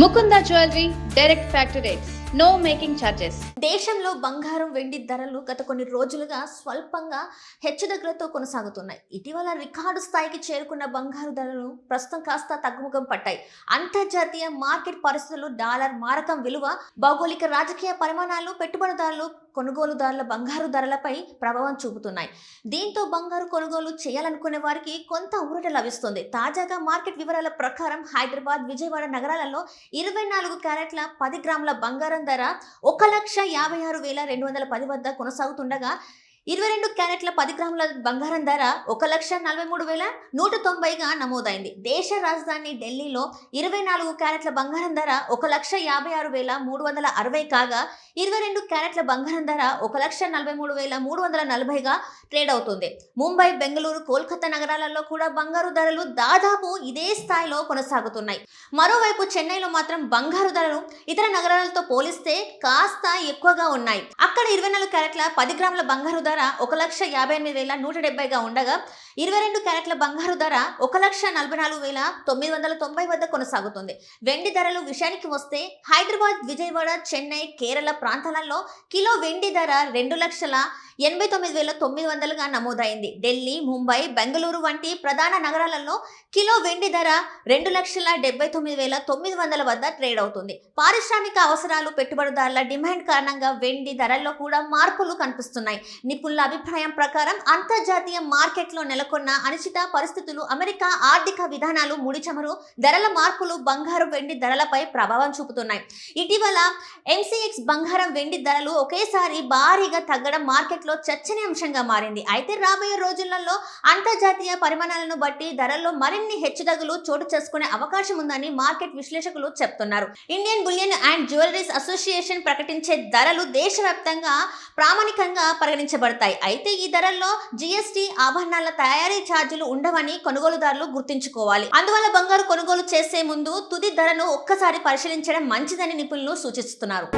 Mukunda jewellery direct factory rates, no making charges. దేశంలో బంగారం వెండి ధరలు గత కొన్ని రోజులుగా స్వల్పంగా హెచ్చుతగ్గులతో కొనసాగుతున్నాయి. ఇటీవల రికార్డు స్థాయికి చేరుకున్న బంగారు ధరలు ప్రస్తుతం కాస్త తగ్గుముఖం పట్టాయి. అంతర్జాతీయ మార్కెట్ పరిస్థితులు, డాలర్ మారకం విలువ, భౌగోళిక రాజకీయ పరిమాణాలు పెట్టుబడిదారులు కొనుగోలుదారుల బంగారు ధరలపై ప్రభావం చూపుతున్నాయి. దీంతో బంగారు కొనుగోలు చేయాలనుకునే వారికి కొంత ఊరట లభిస్తుంది. తాజాగా మార్కెట్ వివరాల ప్రకారం హైదరాబాద్, విజయవాడ నగరాలలో 24 క్యారెట్ల 10 గ్రాముల బంగారం ధర 1,56,210 వద్ద కొనసాగుతుండగా 22 క్యారెట్ల 10 గ్రాముల బంగారం ధర 1,43,190గా నమోదైంది. దేశ రాజధాని ఢిల్లీలో 24 క్యారెట్ల బంగారం ధర 1,56,360 కాగా 22 క్యారెట్ల బంగారం ధర 1,43,340గా ట్రేడ్ అవుతుంది. ముంబై, బెంగళూరు, కోల్కతా నగరాలలో కూడా బంగారు ధరలు దాదాపు ఇదే స్థాయిలో కొనసాగుతున్నాయి. మరోవైపు చెన్నైలో మాత్రం బంగారు ధరలు ఇతర నగరాలతో పోలిస్తే కాస్త ఎక్కువగా ఉన్నాయి. అక్కడ 24 క్యారెట్ల 10 గ్రాముల బంగారు ధర 1,58,170గా ఉండగా 22 క్యారెట్ల బంగారు ధర 1,44,990 వద్ద కొనసాగుతుంది. వెండి ధరల విషయానికి వస్తే హైదరాబాద్, విజయవాడ, చెన్నై, కేరళ ప్రాంతాలలో కిలో వెండి ధర 2,89,900గా నమోదైంది. ఢిల్లీ, ముంబై, బెంగళూరు వంటి ప్రధాన నగరాలలో కిలో వెండి ధర 2,79,900 వద్ద ట్రేడ్ అవుతుంది. పారిశ్రామిక అవసరాలు, పెట్టుబడిదారుల డిమాండ్ కారణంగా వెండి ధరల్లో కూడా మార్పులు కనిపిస్తున్నాయి. నిపుణుల అభిప్రాయం ప్రకారం అంతర్జాతీయ మార్కెట్లో నెలకొన్న అనిశ్చిత పరిస్థితులు, అమెరికా ఆర్థిక విధానాలు, ముడి చమురు ధరల మార్పులు బంగారు వెండి ధరలపై ప్రభావం చూపుతున్నాయి. ఇటీవల MCX బంగారం వెండి ధరలు ఒకేసారి భారీగా తగ్గడం మార్కెట్లో చర్చనీయాంశంగా మారింది. అయితే రాబోయే రోజులలో అంతర్జాతీయ పరిమాణాలను బట్టి ధరల్లో మరిన్ని హెచ్చుతగ్గులు చోటు చేసుకునే అవకాశం ఉందని మార్కెట్ విశ్లేషకులు చెప్తున్నారు. Indian bullion and jewelleries association ప్రకటించే ధరలు దేశవ్యాప్తంగా ప్రామాణికంగా పరిగణించబడతాయి. అయితే ఈ ధరల్లో GST, ఆభరణాల తయారీ ఛార్జీలు ఉండవని కొనుగోలుదారులు గుర్తుంచుకోవాలి. అందువల్ల బంగారు కొనుగోలు చేసే ముందు తుది ధరను ఒక్కసారి పరిశీలించడం మంచిదని నిపుణులు సూచిస్తున్నారు.